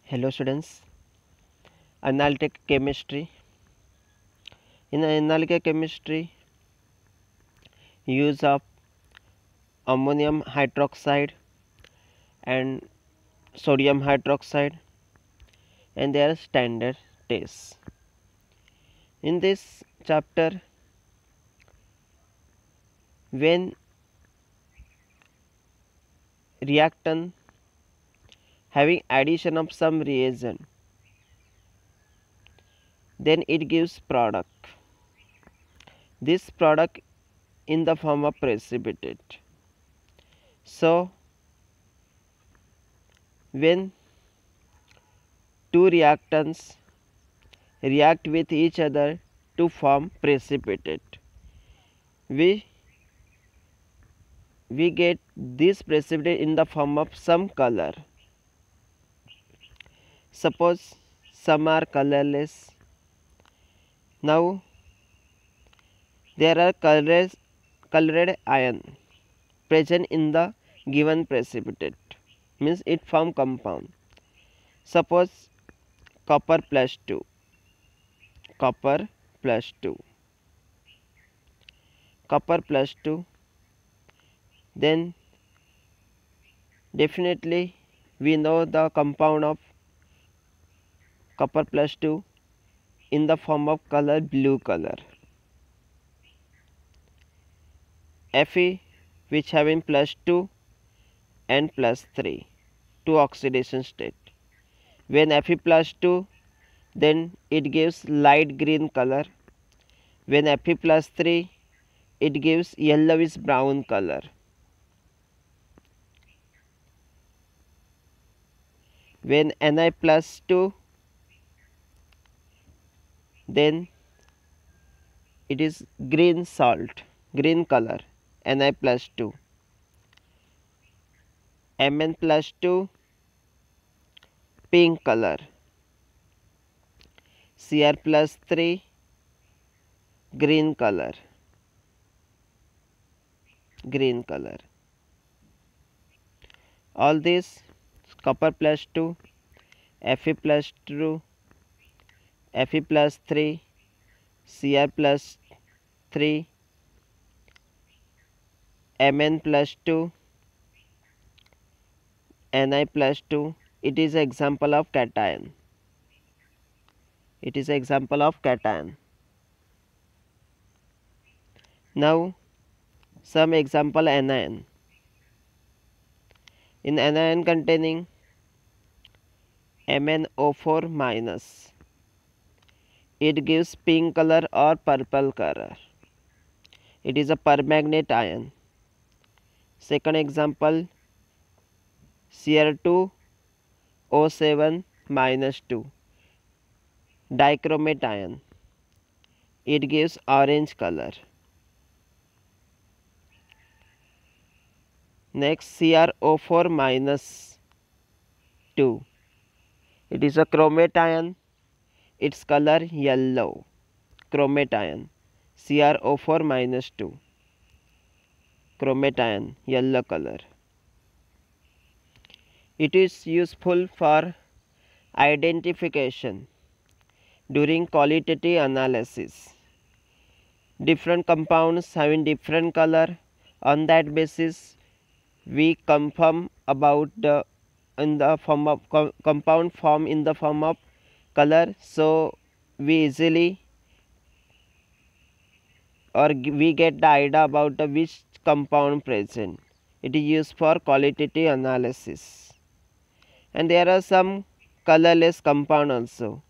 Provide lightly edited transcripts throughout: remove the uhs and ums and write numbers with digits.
Hello students, analytic chemistry. In analytic chemistry, use of ammonium hydroxide and sodium hydroxide and their standard tests. In this chapter, when reactant having addition of some reagent, then it gives product. This product in the form of precipitate. So when two reactants react with each other to form precipitate, we get this precipitate in the form of some color. Suppose some are colorless. Now there are colored ion present in the given precipitate, means it form compound. Suppose copper plus 2, copper plus 2, copper plus 2, then definitely we know the compound of copper plus 2 in the form of color blue color. Fe which having plus 2 and plus 3, two oxidation state. When Fe plus 2, then it gives light green color. When Fe plus 3, it gives yellowish brown color. When Ni plus 2, then it is green salt, green color, Ni plus 2. Mn plus 2, pink color. Cr plus 3, green color, green color. All this copper plus 2, Fe plus 2, Fe plus 3, Cr plus 3, Mn plus 2, Ni plus 2, it is an example of cation. It is an example of cation. Now some example anion. In anion containing MnO4 minus, it gives pink color or purple color. It is a permanganate ion. Second example, Cr2O7 minus 2, dichromate ion. It gives orange color. Next, CrO4 minus 2. It is a chromate ion. Its color yellow. Chromate ion. CrO4 minus 2. Chromate ion, yellow color. It is useful for identification during qualitative analysis. Different compounds having different color. On that basis, we confirm about the in the form of compound form in the form of color, so we easily or we get the idea about the which compound present. It is used for qualitative analysis. And there are some colorless compound also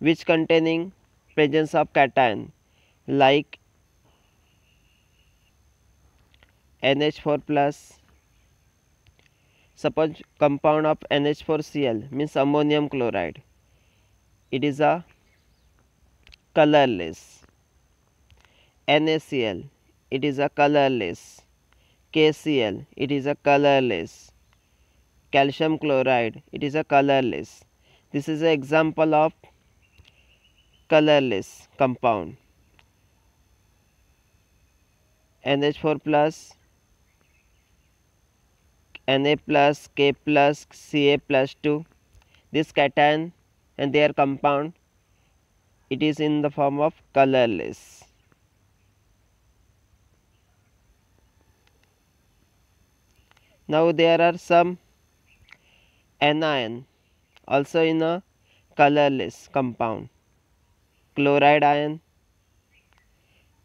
which containing presence of cation like NH4 plus. Suppose compound of NH4Cl means ammonium chloride. It is a colorless. NaCl, it is a colorless. KCl, it is a colorless. Calcium chloride, it is a colorless. This is an example of colorless compound. NH4 plus, Na plus, K plus, Ca plus 2. this cation and their compound, it is in the form of colorless. Now there are some anion also in a colorless compound. Chloride ion,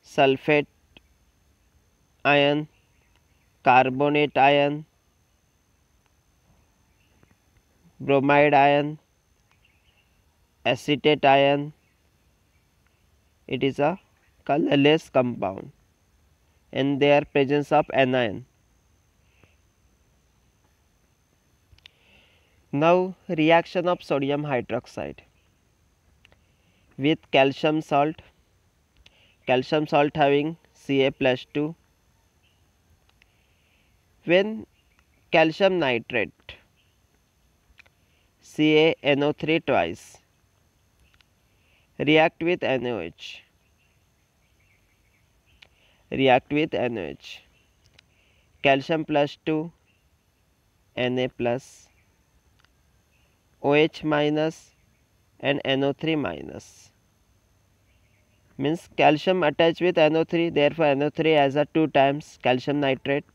sulfate ion, carbonate ion, bromide ion, acetate ion. It is a colorless compound and their presence of anion. Now reaction of sodium hydroxide with calcium salt having Ca+2. When calcium nitrate CaNO3 twice react with NaOH, calcium +2 Na plus, OH minus and NO3 minus, means calcium attached with NO3, therefore NO3 has a 2 times calcium nitrate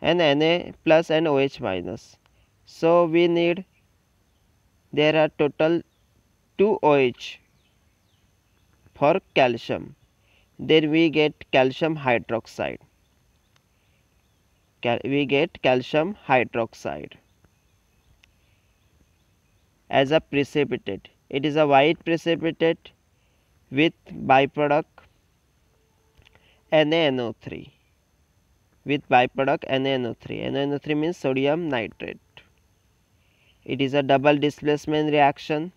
and Na plus and OH minus. So we need, there are total 2 OH for calcium, then we get calcium hydroxide. As a precipitate. It is a white precipitate with byproduct NaNO3. NaNO3 means sodium nitrate. It is a double displacement reaction.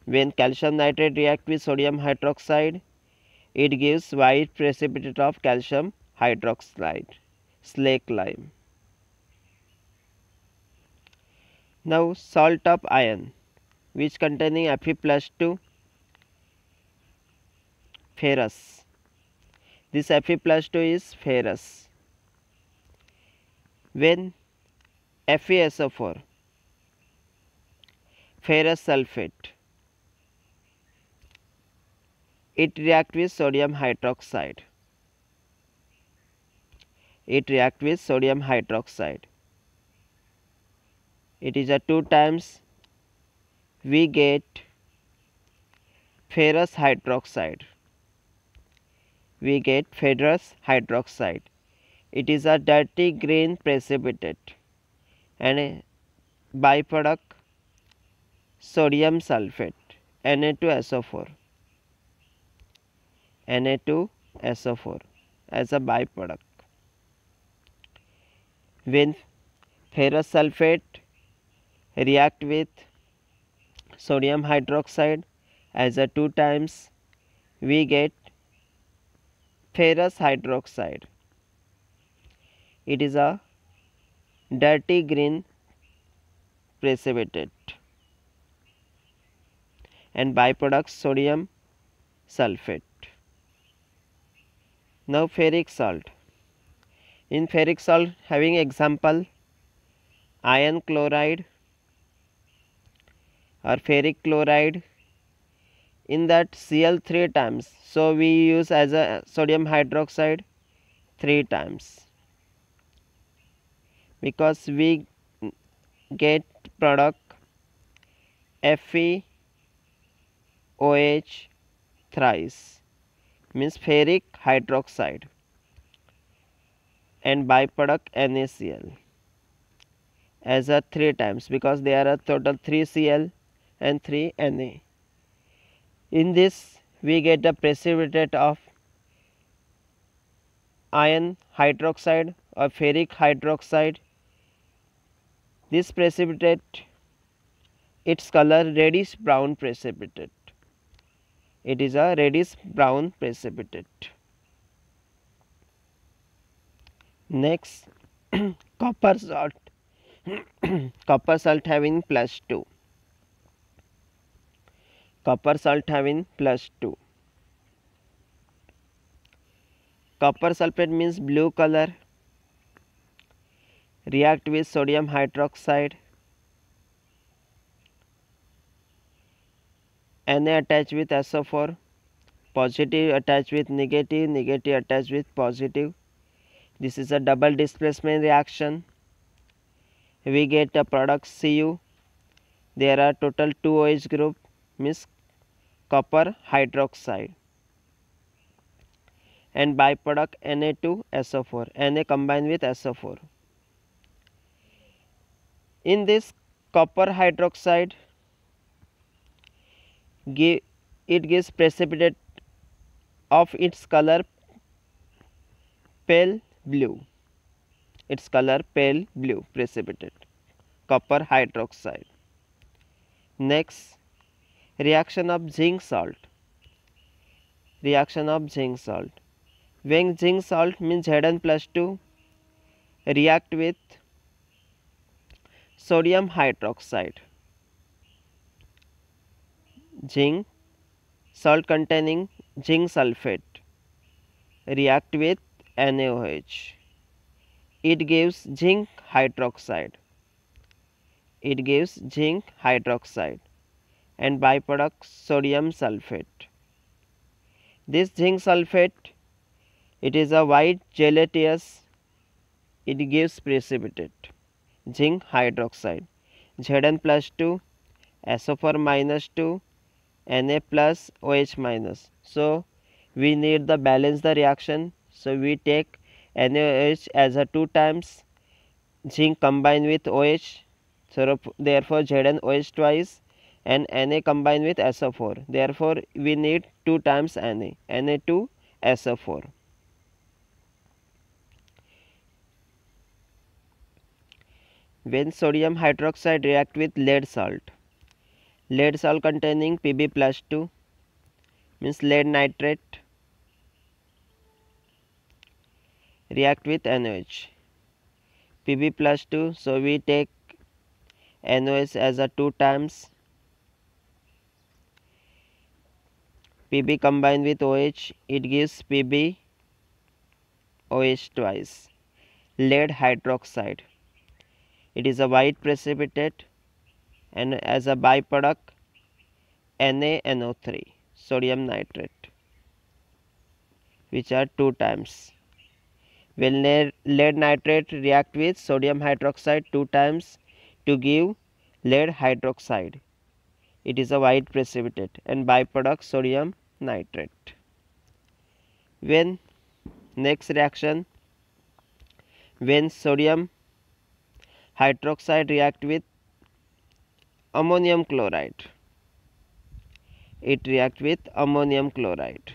When calcium nitrate react with sodium hydroxide, it gives white precipitate of calcium hydroxide, slake lime. Now salt of iron, which containing Fe+2, ferrous. This Fe+2 is ferrous. When FeSO4, ferrous sulfate, it react with sodium hydroxide. It is a 2 times, we get ferrous hydroxide. It is a dirty green precipitate and a byproduct sodium sulfate, Na2SO4 as a byproduct. When ferrous sulfate react with sodium hydroxide as a 2 times, we get ferrous hydroxide. It is a dirty green precipitate and byproduct sodium sulfate. Now ferric salt. In ferric salt having example iron chloride or ferric chloride, in that Cl 3 times, so we use as a sodium hydroxide 3 times, because we get product FeOH thrice, means ferric hydroxide, and byproduct NaCl as a 3 times, because there are total 3 Cl and 3 Na. In this we get the precipitate of iron hydroxide or ferric hydroxide. This precipitate, its color reddish brown precipitate. It is a reddish brown precipitate. Next, copper salt. Copper salt having +2. Copper sulfate means blue color, react with sodium hydroxide Na attached with SO4, positive attached with negative, negative attached with positive. This is a double displacement reaction. We get a product Cu. There are total 2 OH group, means copper hydroxide, and byproduct Na2SO4. Na combined with SO4. In this copper hydroxide, it gives precipitate of its color pale blue. Its color pale blue precipitate, copper hydroxide. Next, reaction of zinc salt. Reaction of zinc salt. When zinc salt means Zn+2 react with sodium hydroxide. Zinc salt containing zinc sulfate react with NaOH. It gives zinc hydroxide. It gives zinc hydroxide and byproduct sodium sulfate. This zinc sulfate, it is a white gelatinous, it gives precipitate zinc hydroxide, Zn+2 SO4-2 Na plus OH minus. So we need the balance the reaction, so we take NaOH as a 2 times zinc combined with OH, so therefore ZnOH twice, and Na combined with SO4, therefore we need 2 times Na2SO4. When sodium hydroxide react with lead salt containing Pb+2 means lead nitrate react with NaOH, Pb+2, so we take NaOH as a 2 times, Pb combined with OH, it gives Pb OH twice, lead hydroxide. It is a white precipitate, and as a byproduct NaNO3, sodium nitrate, which are 2 times. When lead nitrate react with sodium hydroxide 2 times to give lead hydroxide, it is a white precipitate and byproduct sodium nitrate. When next reaction, when sodium hydroxide react with ammonium chloride, it react with ammonium chloride.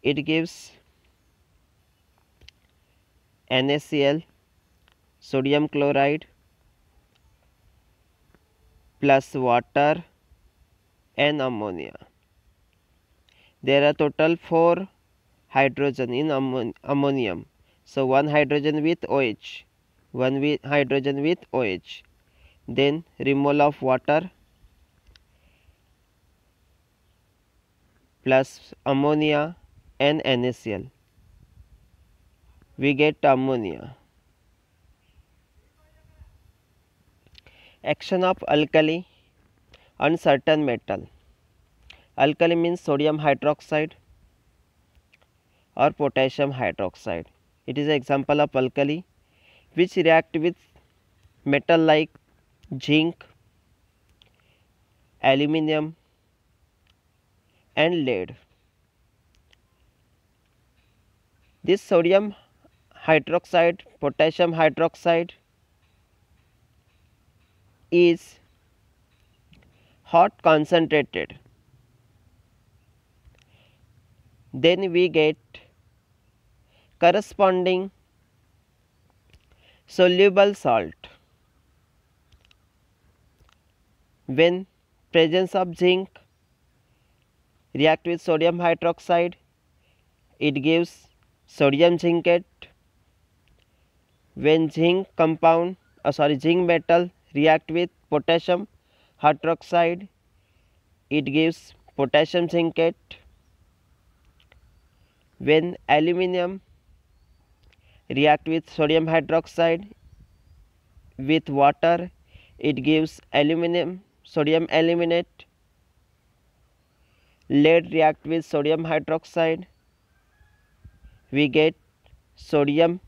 It gives NaCl, sodium chloride plus water and ammonia. There are total 4 hydrogen in ammonium. So 1 hydrogen with OH, 1 hydrogen with OH. Then remole of water plus ammonia and NaCl. We get ammonia. Action of alkali on certain metal. Alkali means sodium hydroxide or potassium hydroxide. It is an example of alkali which react with metal like zinc, aluminium and lead. This sodium hydroxide, potassium hydroxide is hot concentrated. Then we get corresponding soluble salt. When presence of zinc react with sodium hydroxide, it gives sodium zincate. When zinc metal react with potassium hydroxide, it gives potassium zincate. When aluminium react with sodium hydroxide with water, it gives sodium aluminate. Lead react with sodium hydroxide, we get sodium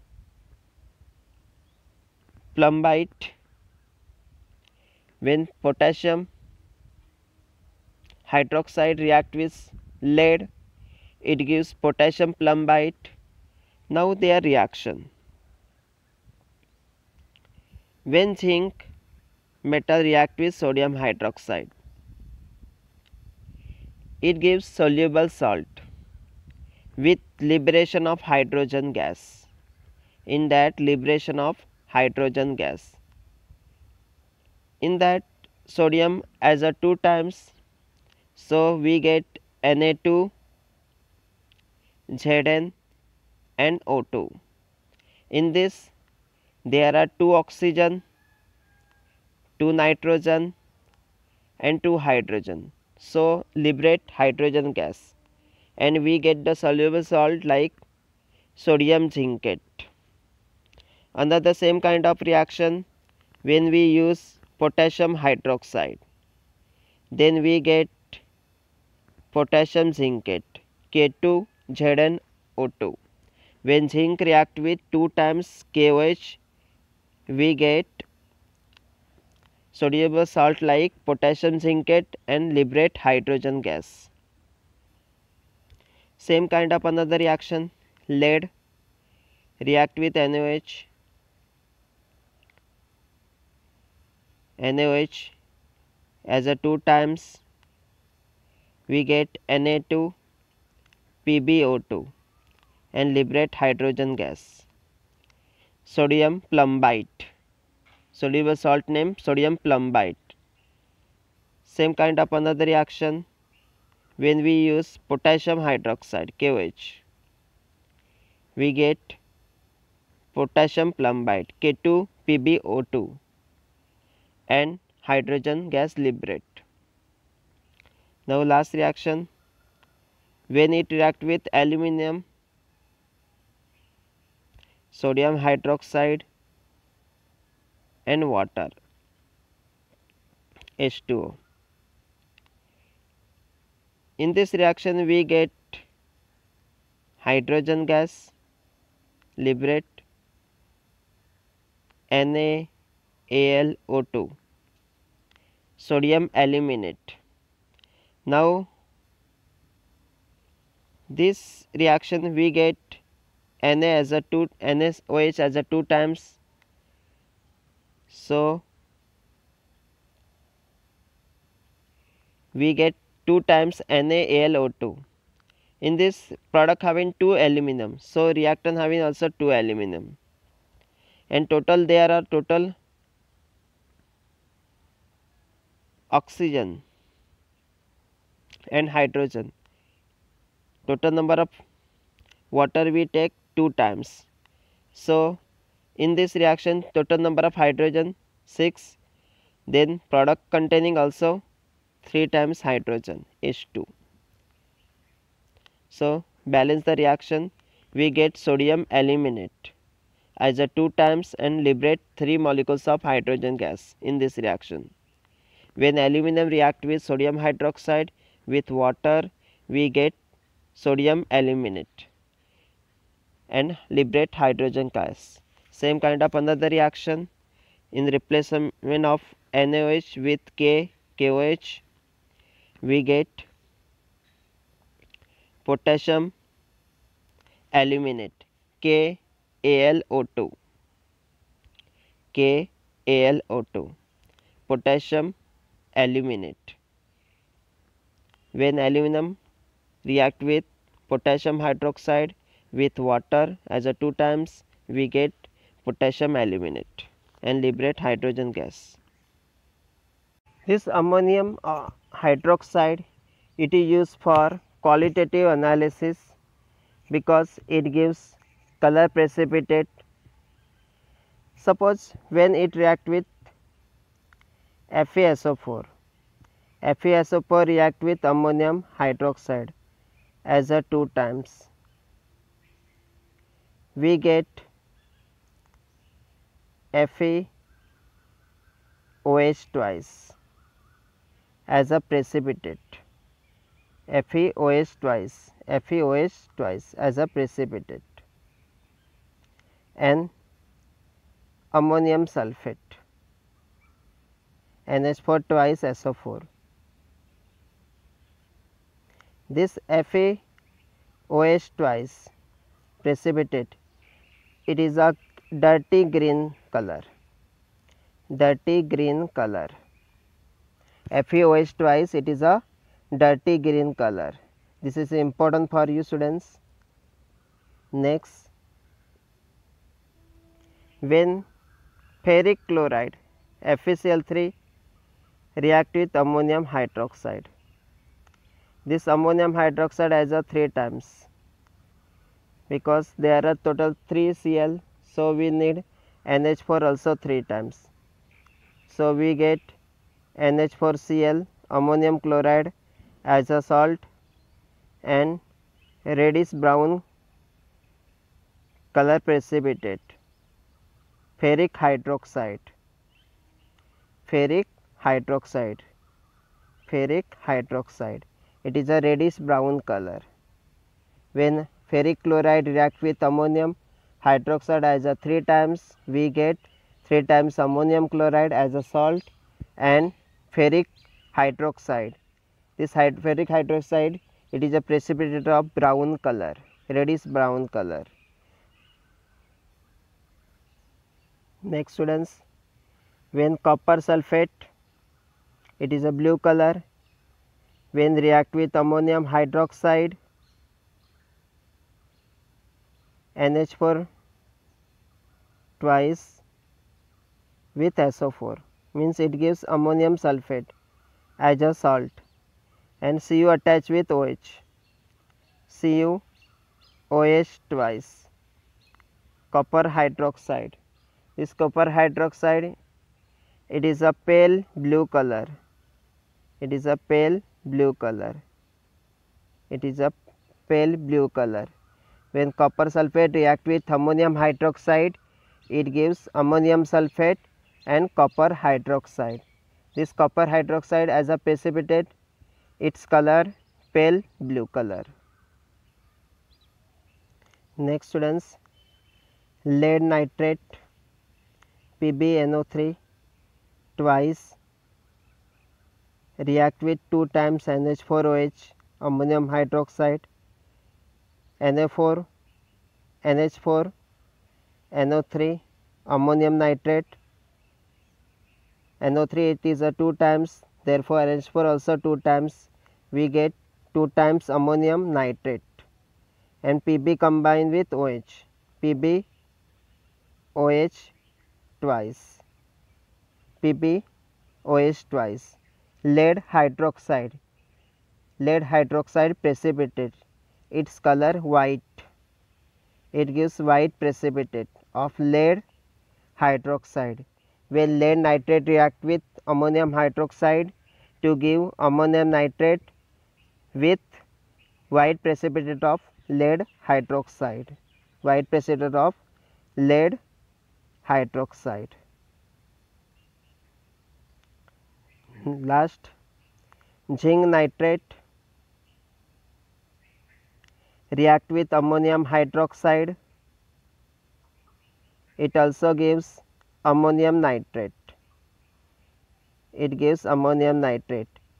plumbite. When potassium hydroxide react with lead, it gives potassium plumbite. Now their reaction. When zinc metal react with sodium hydroxide, it gives soluble salt with liberation of hydrogen gas. In that liberation of hydrogen gas, in that sodium as a 2 times, so we get Na2, Zn and O2. In this there are 2 oxygen, 2 nitrogen and 2 hydrogen, so liberate hydrogen gas and we get the soluble salt like sodium zincate. Another same kind of reaction when we use potassium hydroxide, then we get potassium zincate K2 ZnO2. When zinc react with 2 times KOH, we get soluble salt like potassium zincate and liberate hydrogen gas. Same kind of another reaction, lead react with NaOH, as a 2 times, we get Na2 PbO2 and liberate hydrogen gas. Sodium plumbite, soluble salt name sodium plumbite. Same kind of another reaction when we use potassium hydroxide KOH, we get potassium plumbite K2 PbO2 and hydrogen gas liberate. Now last reaction, when it react with aluminum, sodium hydroxide and water, H2O. In this reaction we get hydrogen gas liberate NaAlO2, sodium aluminate. Now this reaction we get NaOH as a 2 times, so we get 2 times NaAlO2. In this product having 2 aluminum, so reactant having also 2 aluminum, and total there are total oxygen and hydrogen. Total number of water we take 2 times, so in this reaction total number of hydrogen 6, then product containing also 3 times hydrogen H2. So balance the reaction, we get sodium aluminate as a 2 times and liberate 3 molecules of hydrogen gas in this reaction. When aluminum react with sodium hydroxide with water, we get sodium aluminate and liberate hydrogen gas. Same kind of another reaction in replacement of NaOH with KOH, we get potassium aluminate KAlO2, potassium aluminate. When aluminum react with potassium hydroxide with water as a 2 times, we get potassium aluminate and liberate hydrogen gas. This ammonium hydroxide, it is used for qualitative analysis because it gives color precipitate. Suppose when it react with FeSO4, FeSO4 react with ammonium hydroxide as a 2 times, we get Fe OH twice as a precipitate. FeOH twice as a precipitate, and ammonium sulfate NH4 twice SO4. This FeOH twice precipitate, it is a dirty green color. FeOH twice, it is a dirty green color. This is important for you students. Next, when ferric chloride FeCl3 react with ammonium hydroxide, this ammonium hydroxide has a 3 times, because there are total 3 Cl, so we need NH4 also 3 times. So we get NH4Cl, ammonium chloride as a salt, and reddish brown color precipitate, ferric hydroxide. It is a reddish brown color. When ferric chloride react with ammonium hydroxide as a 3 times, we get 3 times ammonium chloride as a salt and ferric hydroxide. This ferric hydroxide, it is a precipitate of brown color, reddish brown color. Next students, when copper sulfate, it is a blue color. When react with ammonium hydroxide, NH4 twice with SO4, means it gives ammonium sulfate as a salt, and Cu attached with OH, CuOH twice, copper hydroxide. This copper hydroxide, it is a pale blue color. When copper sulfate react with ammonium hydroxide, it gives ammonium sulfate and copper hydroxide. This copper hydroxide as a precipitate, its color pale blue color. Next students, lead nitrate PbNO3 twice react with 2 times NH4OH, ammonium hydroxide, NH4, NO3, ammonium nitrate. NO3 it is a 2 times, therefore NH4 also 2 times, we get 2 times ammonium nitrate, and Pb combined with OH, PbOH twice, lead hydroxide precipitate, its color white, it gives white precipitate of lead hydroxide. When lead nitrate react with ammonium hydroxide to give ammonium nitrate with white precipitate of lead hydroxide, Last, zinc nitrate react with ammonium hydroxide, it also gives ammonium nitrate.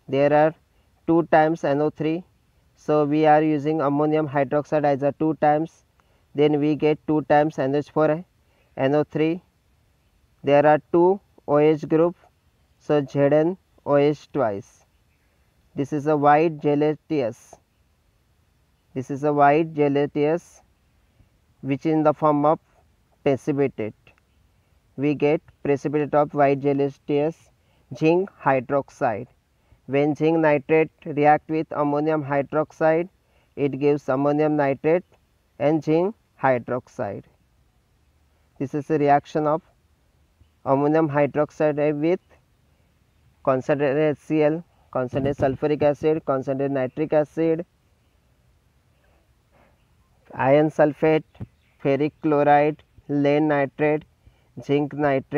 There are 2 times NO3, so we are using ammonium hydroxide as a 2 times, then we get 2 times NH4 NO3. There are 2 OH group, so ZnOH twice. This is a white gelatinous, which is in the form of precipitate. We get precipitate of white gelatinous zinc hydroxide. When zinc nitrate react with ammonium hydroxide, it gives ammonium nitrate and zinc hydroxide. This is a reaction of ammonium hydroxide with concentrated HCl, concentrated sulfuric acid, concentrated nitric acid, iron sulfate, ferric chloride, lead nitrate, zinc nitrate.